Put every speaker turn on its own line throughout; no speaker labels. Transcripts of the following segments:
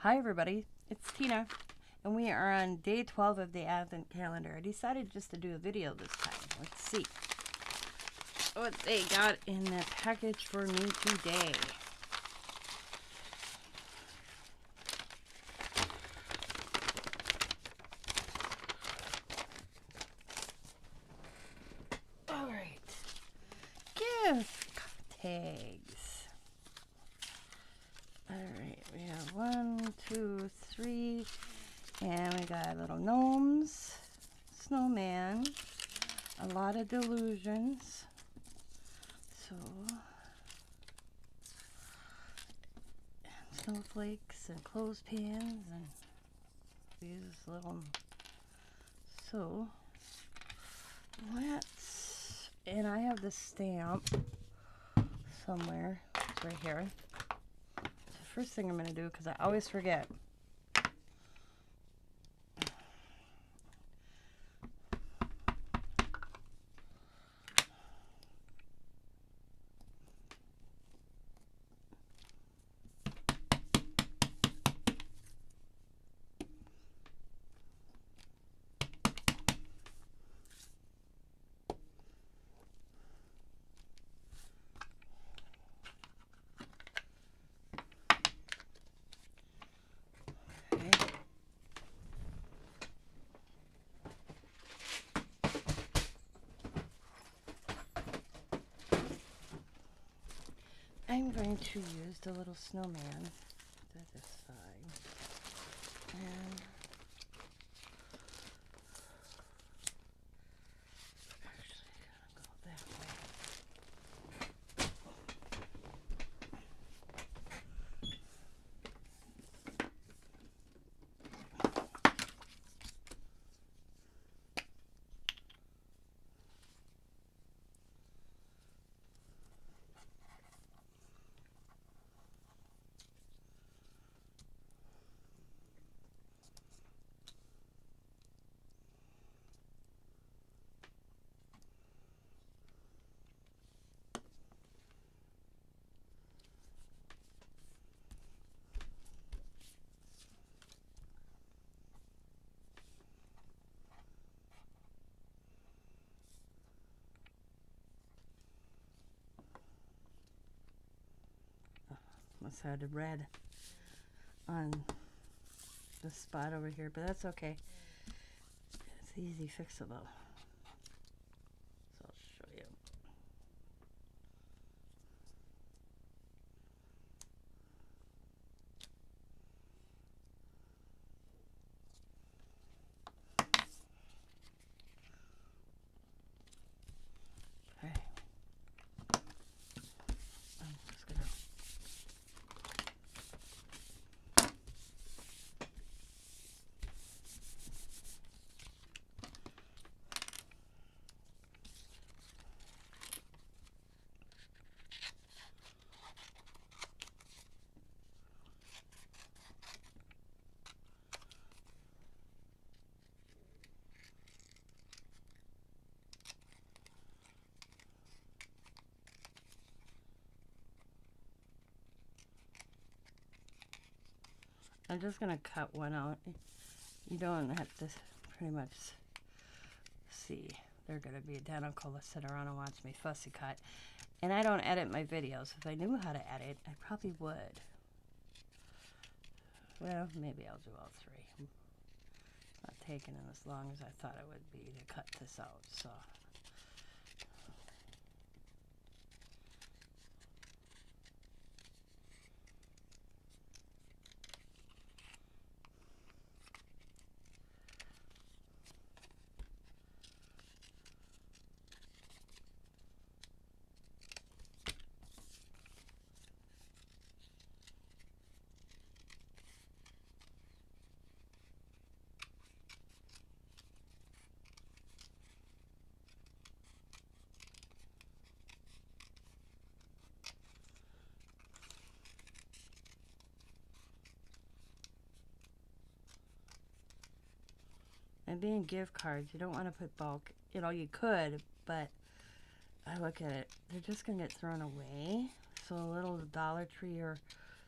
Hi everybody, it's Tina, and we are on day 12 of the Advent calendar. I decided just to do a video this time. Let's see what they got in the package for me today. Alright, gift tags. Alright, we have 1, 2, 3, and we got little gnomes, snowman, a lot of delusions. So, snowflakes and clothespins and these little. So, and I have the stamp somewhere. It's right here. It's the first thing I'm going to do because I always forget. I'm going to use the little snowman to this side, and actually go that way. Must have had the red on the spot over here, but that's okay. It's easy fixable. So I'll show you. Okay. I'm just gonna. I'm just going to cut one out. You don't have to pretty much see. They're going to be identical to sit around and watch me fussy cut. And I don't edit my videos. If I knew how to edit, I probably would. Well, maybe I'll do all three. It's not taking as long as I thought it would be to cut this out, so. And being gift cards, you don't want to put bulk. You know, you could, but I look at it, they're just going to get thrown away. So a little Dollar Tree or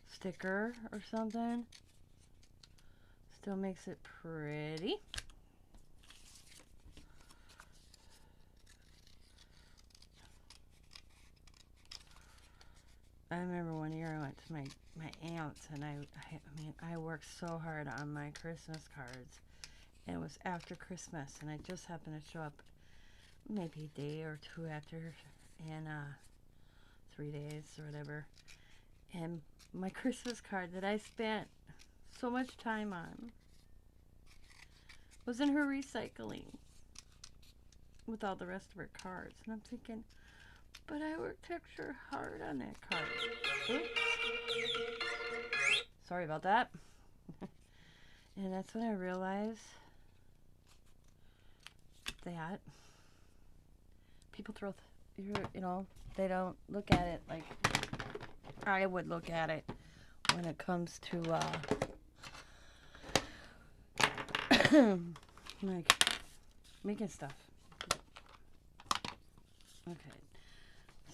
sticker or something. Still makes it pretty. I remember one year I went to my aunt's, and I mean, I worked so hard on my Christmas cards. And it was after Christmas, and I just happened to show up maybe a day or two after, and 3 days or whatever. And my Christmas card that I spent so much time on was in her recycling with all the rest of her cards. And I'm thinking, but I worked extra hard on that card. Oops. Sorry about that. And that's when I realized that people throw, you know, they don't look at it like I would look at it when it comes to like making stuff. Okay,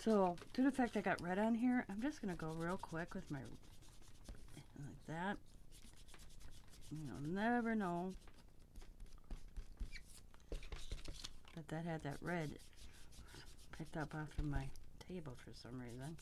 so due to the fact I got red on here, I'm just gonna go real quick with my, like that. You'll never know that had that red picked up off of my table for some reason.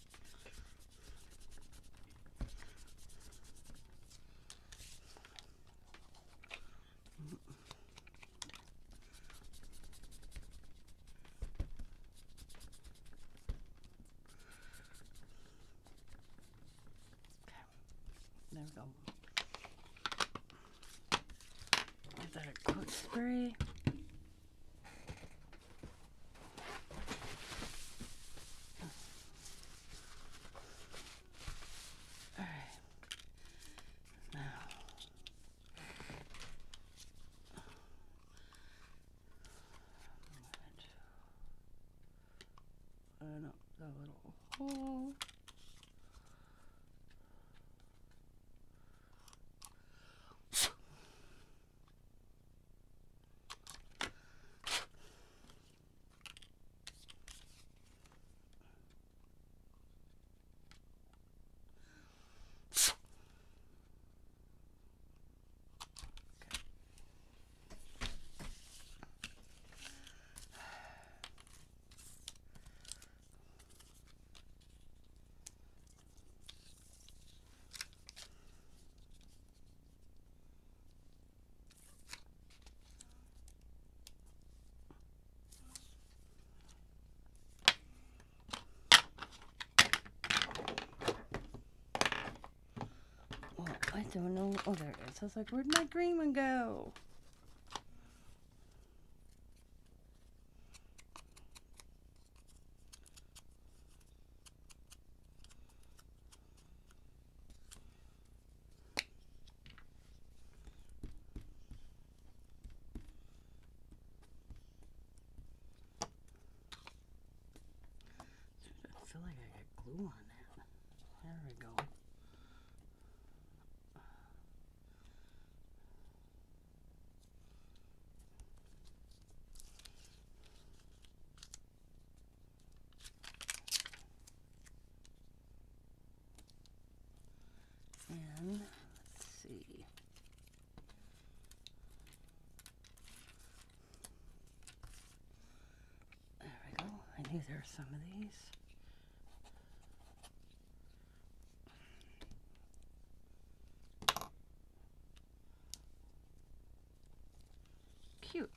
There we go. Give that a quick spray. Alright. Now. Open up the little hole. I don't know. Oh, there it is. I was like, where'd my green one go? I feel like I got glue on that. There we go. And let's see. There we go. I knew there were some of these. Cute.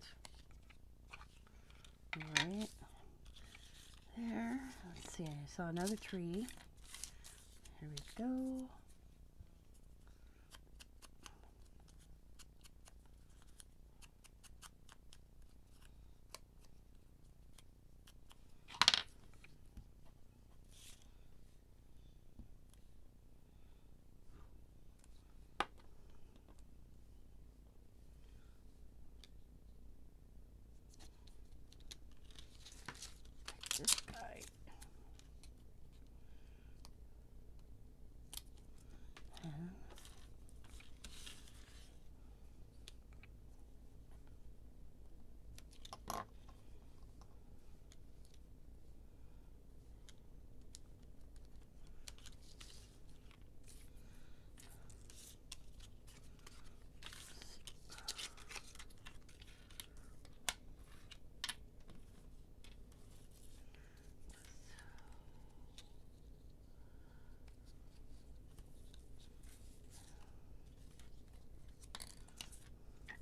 All right. There. Let's see. I saw another tree. Here we go. This guy.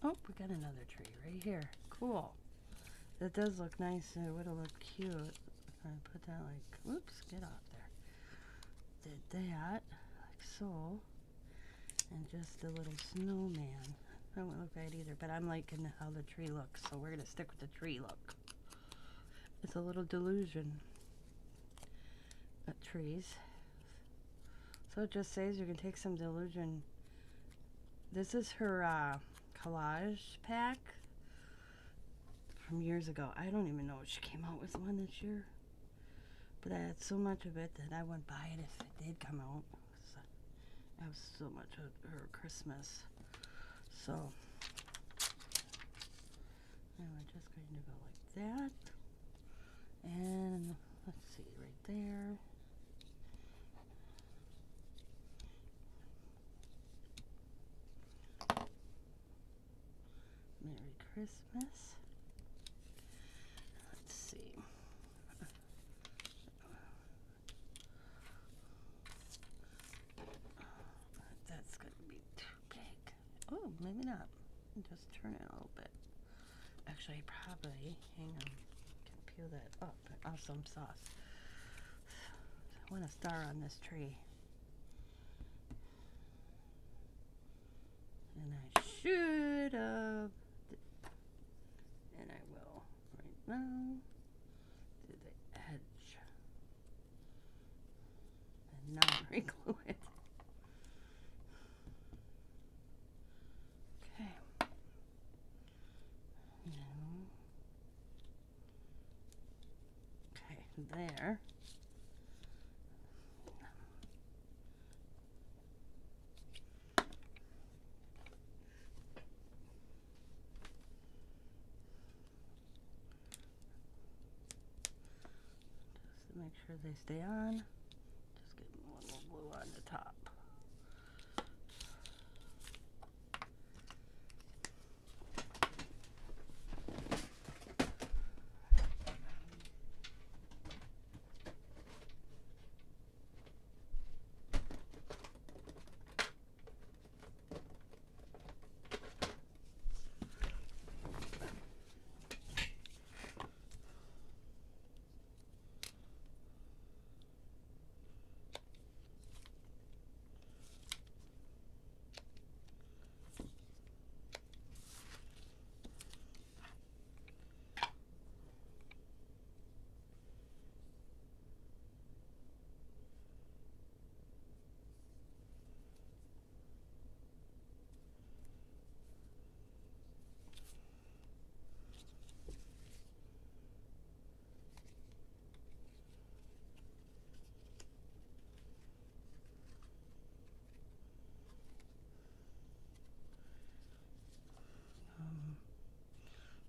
Oh, we got another tree right here. Cool. That does look nice. It would have looked cute if I put that like, oops, get off there. Did that, like so. And just a little snowman. That won't look right either, but I'm liking how the tree looks, so we're going to stick with the tree look. It's a little delusion of trees. So it just says you can take some delusion. This is her collage pack from years ago. I don't even know if she came out with one this year, but I had so much of it that I wouldn't buy it if it did come out. So I have so much of her Christmas. So now we're just going to go like that. And let's see, right there. Merry Christmas. Let's see. That's going to be too big. Oh, maybe not. Just turn it a little bit. Actually, probably, hang on. Can peel that up. Awesome sauce. I want a star on this tree. And I should have, and I will right now, do the edge. And now reglue it. Okay. Now. Okay, there. Just to make sure they stay on. Just get one little blue on the top.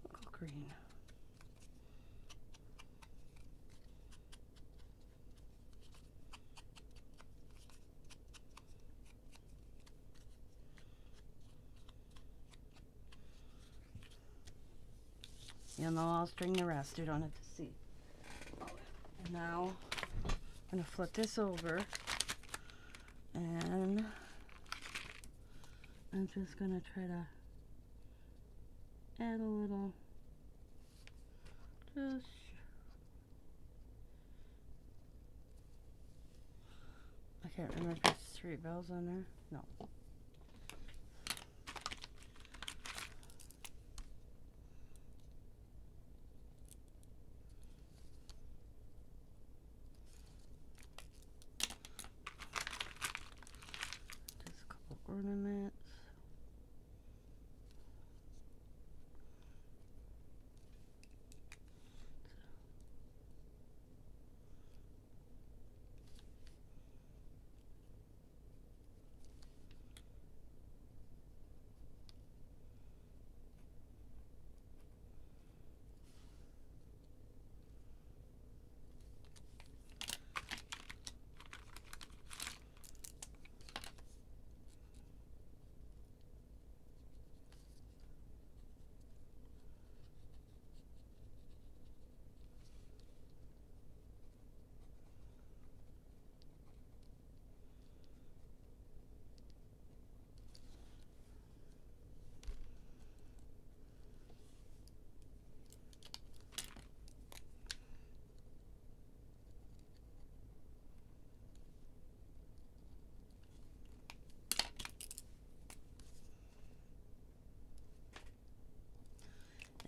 Local green. You'll know I'll string the rest. You don't have to see. And now I'm going to flip this over, and I'm just going to try to add a little, just I can't remember if there's 3 bells on there. No. Just a couple ornaments.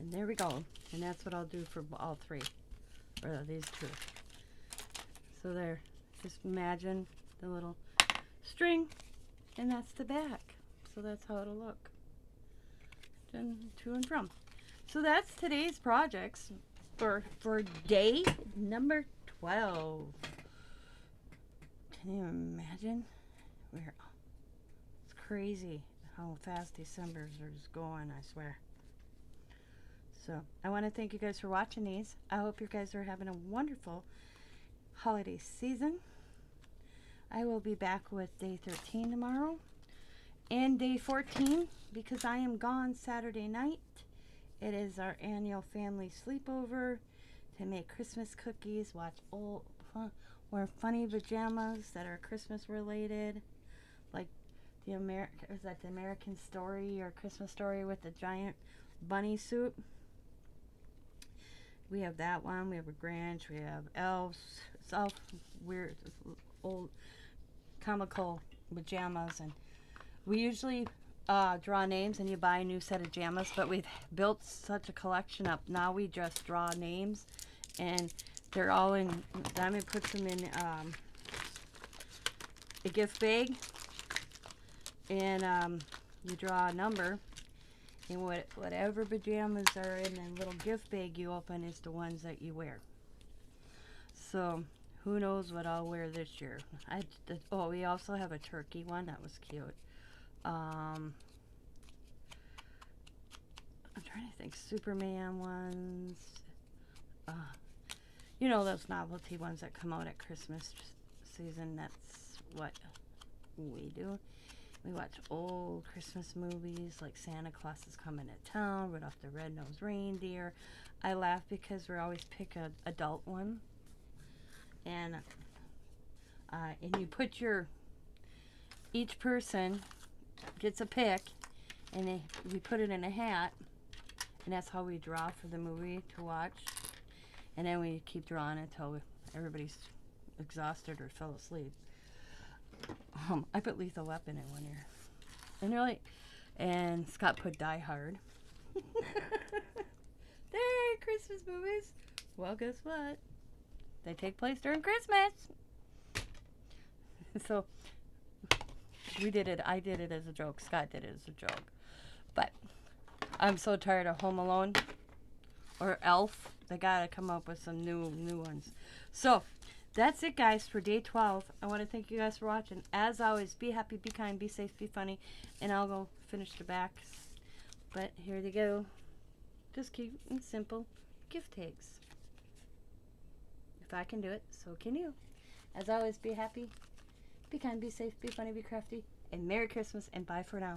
And there we go. And that's what I'll do for all three, or these two. So there, just imagine the little string, and that's the back. So that's how it'll look. And to and from. So that's today's projects for day number 12. Can you imagine? It's crazy how fast December is going, I swear. So I want to thank you guys for watching these. I hope you guys are having a wonderful holiday season. I will be back with day 13 tomorrow and day 14 because I am gone Saturday night. It is our annual family sleepover to make Christmas cookies, watch wear funny pajamas that are Christmas related, like the American Story or Christmas Story with the giant bunny suit. We have that one. We have a Grinch. We have elves. It's all weird, old, comical pajamas. And we usually draw names and you buy a new set of pajamas, but we've built such a collection up. Now we just draw names, and they're all in. Diamond puts them in a gift bag, and you draw a number. And whatever pajamas are in a little gift bag you open is the ones that you wear. So who knows what I'll wear this year. Oh, we also have a turkey one. That was cute. I'm trying to think. Superman ones. You know those novelty ones that come out at Christmas season. That's what we do. We watch old Christmas movies like Santa Claus is Coming to Town, Rudolph the Red-Nosed Reindeer. I laugh because we always pick an adult one. And you put each person gets a pick, and we put it in a hat, and that's how we draw for the movie to watch. And then we keep drawing until everybody's exhausted or fell asleep. I put Lethal Weapon in one year. And Scott put Die Hard. They're Christmas movies. Well, guess what? They take place during Christmas. So we did it. I did it as a joke. Scott did it as a joke. But I'm so tired of Home Alone or Elf. They gotta come up with some new ones. So that's it, guys, for day 12. I want to thank you guys for watching. As always, be happy, be kind, be safe, be funny. And I'll go finish the backs. But here they go. Just cute and simple gift tags. If I can do it, so can you. As always, be happy, be kind, be safe, be funny, be crafty. And Merry Christmas, and bye for now.